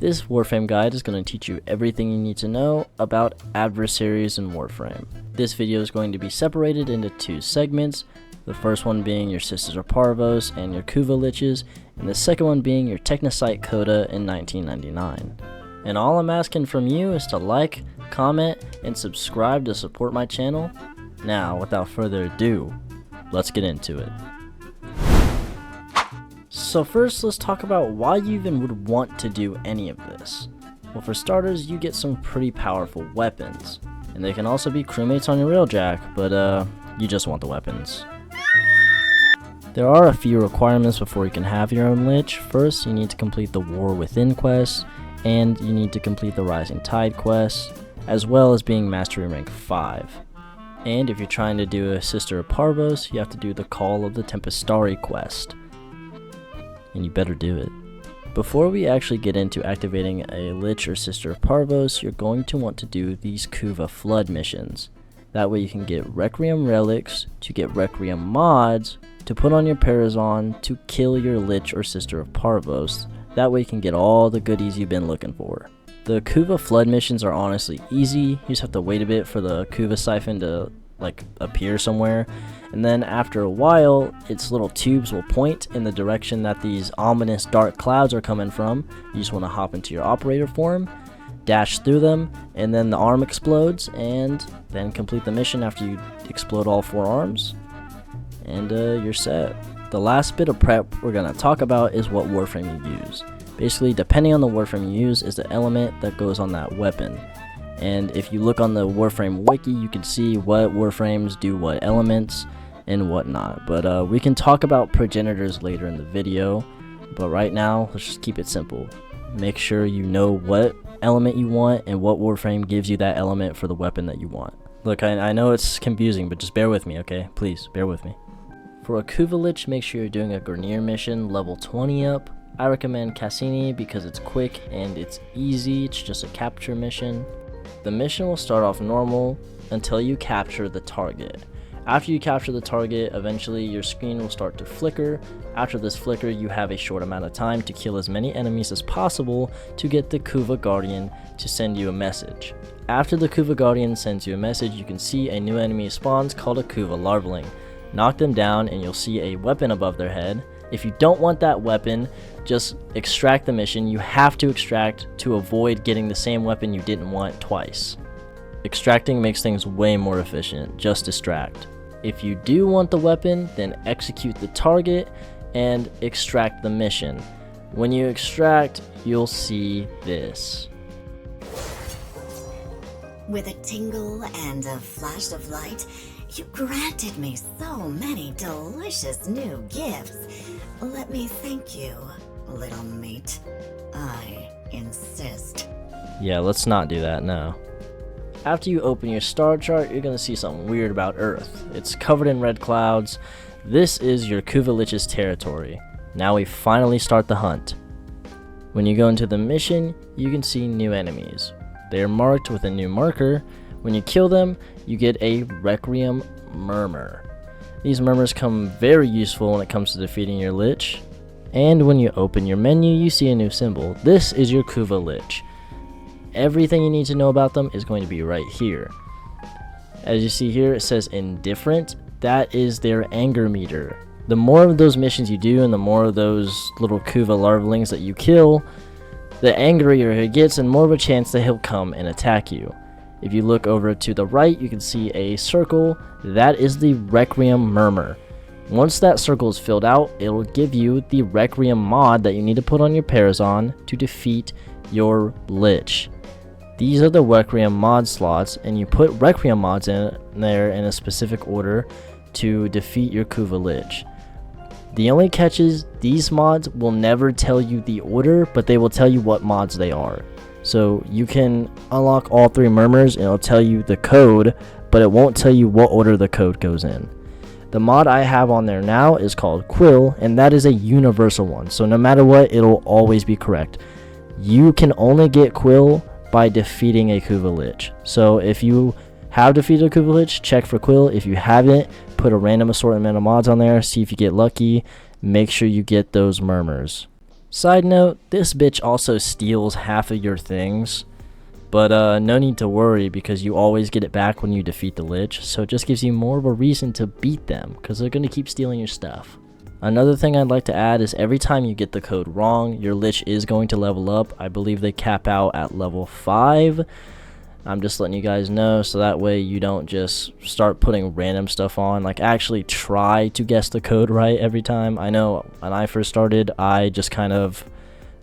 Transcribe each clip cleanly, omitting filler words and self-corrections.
This Warframe guide is going to teach you everything you need to know about adversaries in Warframe. This video is going to be separated into two segments, the first one being your Sisters of Parvos and your Kuva Liches, and the second one being your Technocyte Coda in 1999. And all I'm asking from you is to like, comment, and subscribe to support my channel. Now, without further ado, let's get into it. So first, let's talk about why you even would want to do any of this. Well, for starters, you get some pretty powerful weapons, and they can also be crewmates on your railjack, but you just want the weapons. There are a few requirements before you can have your own Lich. First, you need to complete the War Within quest, and you need to complete the Rising Tide quest, as well as being Mastery Rank 5. And if you're trying to do a Sister of Parvos, you have to do the Call of the Tempestari quest. And you better do it. Before we actually get into activating a Lich or Sister of Parvos, you're going to want to do these Kuva Flood missions. That way you can get Requiem relics, to get Requiem mods, to put on your Parvos to kill your Lich or Sister of Parvos. That way you can get all the goodies you've been looking for. The Kuva Flood missions are honestly easy. You just have to wait a bit for the Kuva siphon to appear somewhere, and then after a while its little tubes will point in the direction that these ominous dark clouds are coming from. You just want to hop into your operator form, dash through them, and then the arm explodes, and then complete the mission after you explode all 4 arms, and you're set. The last bit of prep we're going to talk about is what Warframe you use. Basically, depending on the Warframe you use is the element that goes on that weapon. And if you look on the Warframe wiki, you can see what Warframes do what elements and whatnot. But we can talk about progenitors later in the video. But right now, let's just keep it simple. Make sure you know what element you want and what Warframe gives you that element for the weapon that you want. Look, I know it's confusing, but just bear with me, okay? Please, bear with me. For a Kuva Lich, make sure you're doing a Grineer mission level 20 up. I recommend Cassini because it's quick and it's easy. It's just a capture mission. The mission will start off normal until you capture the target. After you capture the target, eventually your screen will start to flicker. After this flicker, you have a short amount of time to kill as many enemies as possible to get the Kuva Guardian to send you a message. After the Kuva Guardian sends you a message, you can see a new enemy spawns called a Kuva Larvaling. Knock them down and you'll see a weapon above their head. If you don't want that weapon, just extract the mission. You have to extract to avoid getting the same weapon you didn't want twice. Extracting makes things way more efficient. Just distract. If you do want the weapon, then execute the target and extract the mission. When you extract, you'll see this. With a tingle and a flash of light, you granted me so many delicious new gifts. Let me thank you, little mate. I insist. Yeah, let's not do that, no. After you open your star chart, you're going to see something weird about Earth. It's covered in red clouds. This is your Kuva Lich's territory. Now we finally start the hunt. When you go into the mission, you can see new enemies. They are marked with a new marker. When you kill them, you get a Requiem Murmur. These murmurs come very useful when it comes to defeating your Lich. And when you open your menu, you see a new symbol. This is your Kuva Lich. Everything you need to know about them is going to be right here. As you see here, it says indifferent. That is their anger meter. The more of those missions you do and the more of those little Kuva larvalings that you kill, the angrier he gets and more of a chance that he'll come and attack you. If you look over to the right, you can see a circle. That is the Requiem Murmur. Once that circle is filled out, it will give you the Requiem mod that you need to put on your Parvos to defeat your Lich. These are the Requiem mod slots, and you put Requiem mods in there in a specific order to defeat your Kuva Lich. The only catch is these mods will never tell you the order, but they will tell you what mods they are. So you can unlock all 3 murmurs and it'll tell you the code, but it won't tell you what order the code goes in. The mod I have on there now is called Quill, and that is a universal one. So no matter what, it'll always be correct. You can only get Quill by defeating a Kuva Lich. So if you have defeated a Kuva Lich, check for Quill. If you haven't, put a random assortment of mods on there, see if you get lucky. Make sure you get those murmurs. Side note, this bitch also steals half of your things, but no need to worry because you always get it back when you defeat the Lich, so it just gives you more of a reason to beat them because they're going to keep stealing your stuff. Another thing I'd like to add is every time you get the code wrong, your Lich is going to level up. I believe they cap out at level 5. I'm just letting you guys know so that way you don't just start putting random stuff on. Like, actually try to guess the code right every time. I know when I first started, I just kind of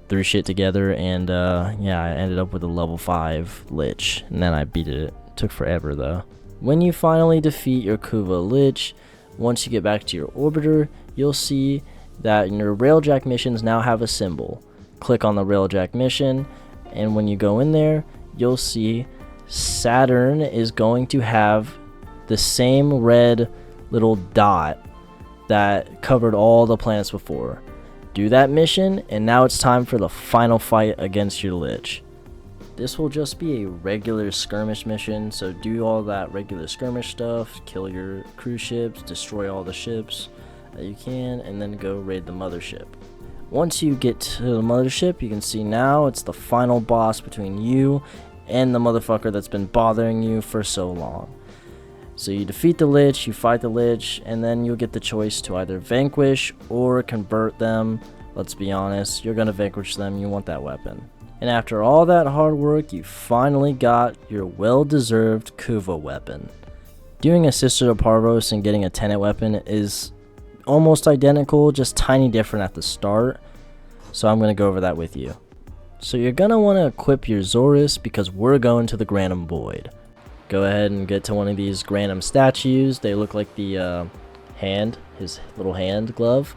threw shit together and yeah, I ended up with a level 5 Lich. And then I beat it. It took forever though. When you finally defeat your Kuva Lich, once you get back to your orbiter, you'll see that your railjack missions now have a symbol. Click on the railjack mission, and when you go in there, you'll see Saturn is going to have the same red little dot that covered all the planets before. Do that mission, and now it's time for the final fight against your Lich. This will just be a regular skirmish mission, so do all that regular skirmish stuff, kill your cruise ships, destroy all the ships that you can, and then go raid the mothership. Once you get to the mothership, you can see now it's the final boss between you and the motherfucker that's been bothering you for so long. So you defeat the Lich, you fight the Lich, and then you'll get the choice to either vanquish or convert them. Let's be honest, you're gonna vanquish them, you want that weapon. And after all that hard work, you finally got your well-deserved Kuva weapon. Doing a Sister of Parvos and getting a Tenet weapon is almost identical, just tiny different at the start. So I'm going to go over that with you. So you're going to want to equip your Zorus because we're going to the Granum Void. Go ahead and get to one of these Granum statues. They look like the hand, his little hand glove.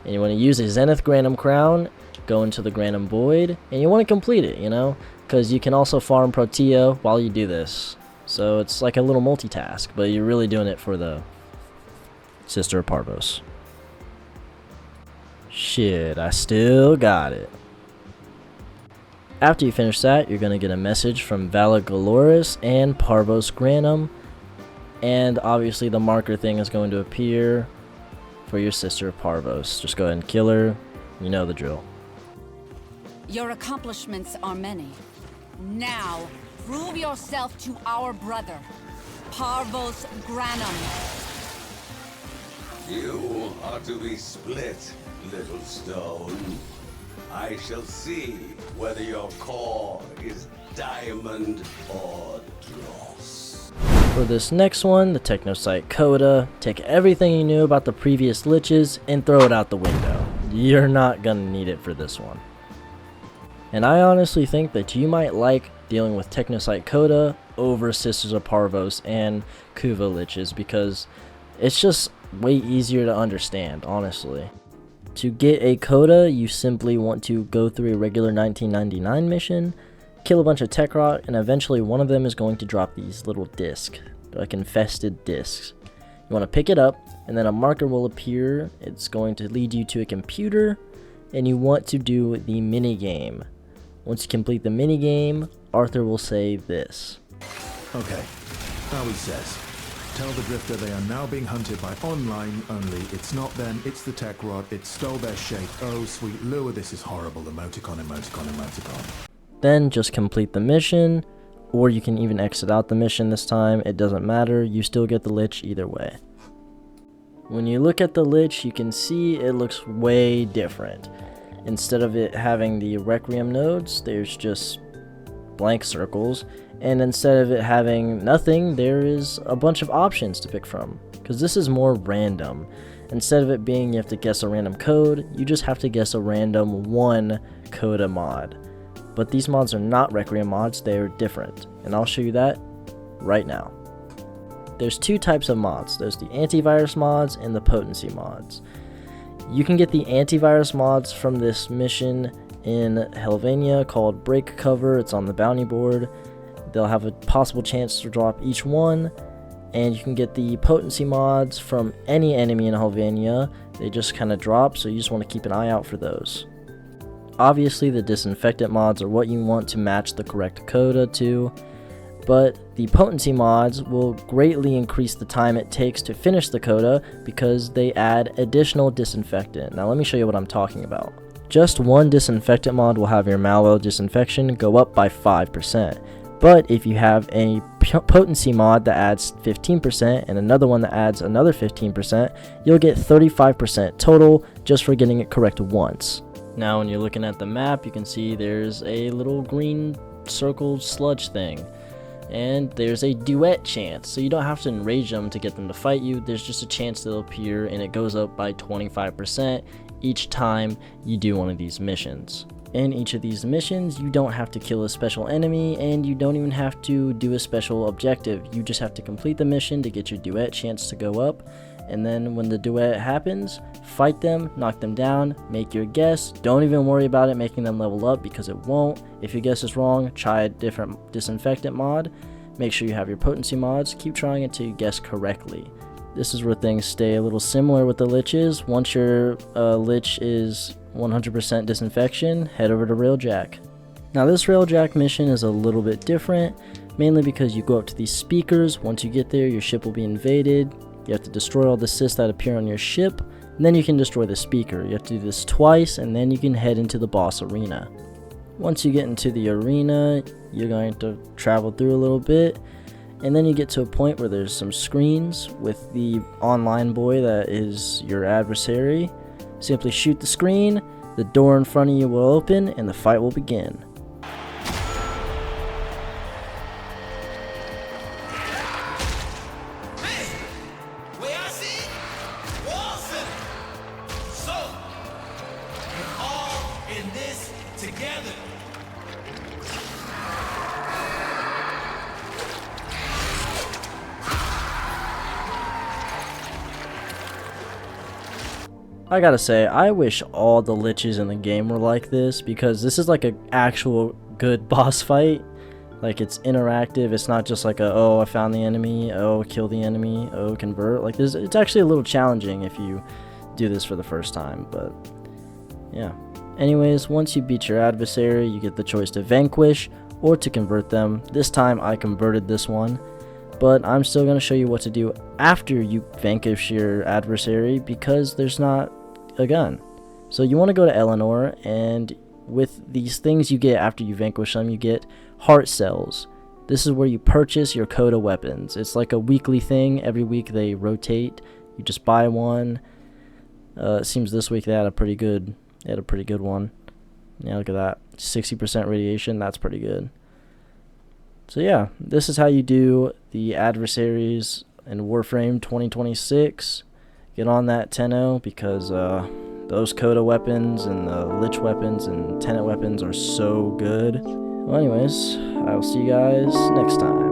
And you want to use a Zenith Granum Crown. Go into the Granum Void, and you want to complete it, you know, because you can also farm Protea while you do this. So it's like a little multitask, but you're really doing it for the Sister of Parvos. Shit, I still got it. After you finish that, you're going to get a message from Vala Galoris and Parvos Granum, and obviously the marker thing is going to appear for your Sister of Parvos. Just go ahead and kill her, you know the drill. Your accomplishments are many. Now, prove yourself to our brother, Parvos Granum. You are to be split, little stone. I shall see whether your core is diamond or dross. For this next one, the Technocyte Coda, take everything you knew about the previous Liches and throw it out the window. You're not gonna need it for this one. And I honestly think that you might like dealing with Technocyte Coda over Sisters of Parvos and Kuva Liches because it's just way easier to understand, honestly. To get a Coda, you simply want to go through a regular 1999 mission, kill a bunch of tech rot, and eventually one of them is going to drop these little discs, like infested discs. You want to pick it up, and then a marker will appear. It's going to lead you to a computer, and you want to do the mini game. Once you complete the mini game, Arthur will say this. Okay, now he says, tell the Drifter they are now being hunted by online only. It's not them, it's the tech rod, it stole their shape. Oh, sweet lure, this is horrible. Emoticon, emoticon, emoticon. Then just complete the mission, or you can even exit out the mission this time. It doesn't matter, you still get the Lich either way. When you look at the Lich, you can see it looks way different. Instead of it having the Requiem nodes, there's just blank circles. And instead of it having nothing, there is a bunch of options to pick from. Because this is more random. Instead of it being you have to guess a random code, you just have to guess a random one Coda mod. But these mods are not Requiem mods, they are different. And I'll show you that right now. There's two types of mods. There's the antivirus mods and the potency mods. You can get the antivirus mods from this mission in Helvania called Break Cover. It's on the bounty board. They'll have a possible chance to drop each one. And you can get the potency mods from any enemy in Helvania. They just kind of drop, so you just want to keep an eye out for those. Obviously, the disinfectant mods are what you want to match the correct Coda to. But the potency mods will greatly increase the time it takes to finish the Coda because they add additional disinfectant. Now let me show you what I'm talking about. Just one disinfectant mod will have your malware disinfection go up by 5%. But if you have a potency mod that adds 15% and another one that adds another 15%, you'll get 35% total just for getting it correct once. Now when you're looking at the map, you can see there's a little green circled sludge thing. And there's a duet chance, so you don't have to enrage them to get them to fight you. There's just a chance they'll appear, and it goes up by 25% each time you do one of these missions. In each of these missions, you don't have to kill a special enemy, and you don't even have to do a special objective. You just have to complete the mission to get your duet chance to go up, and then when the duet happens, fight them, knock them down, make your guess. Don't even worry about it making them level up, because it won't. If your guess is wrong, try a different disinfectant mod. Make sure you have your potency mods. Keep trying until you guess correctly. This is where things stay a little similar with the Liches. Once your Lich is 100% disinfection, head over to Railjack. Now this Railjack mission is a little bit different, mainly because you go up to these speakers. Once you get there, your ship will be invaded. You have to destroy all the cysts that appear on your ship, and then you can destroy the speaker. You have to do this twice, and then you can head into the boss arena. Once you get into the arena, you're going to travel through a little bit, and then you get to a point where there's some screens with the online boy that is your adversary. Simply shoot the screen, the door in front of you will open, and the fight will begin. I gotta say, I wish all the Liches in the game were like this, because this is like an actual good boss fight. Like, it's interactive. It's not just like a, oh, I found the enemy, oh, kill the enemy, oh, convert. Like, this, it's actually a little challenging if you do this for the first time, but yeah. Anyways, once you beat your adversary, you get the choice to vanquish or to convert them. This time I converted this one, but I'm still going to show you what to do after you vanquish your adversary, because there's not a gun. So you want to go to Eleanor, and with these things you get after you vanquish them, you get heart cells. This is where you purchase your Coda weapons. It's like a weekly thing. Every week they rotate. You just buy one. It seems this week they had a pretty good one. Yeah, look at that. 60% radiation. That's pretty good. So yeah, this is how you do the adversaries in Warframe 2026. Get on that 10-0, because those Coda weapons and the Lich weapons and Tenet weapons are so good. Well, anyways, I'll see you guys next time.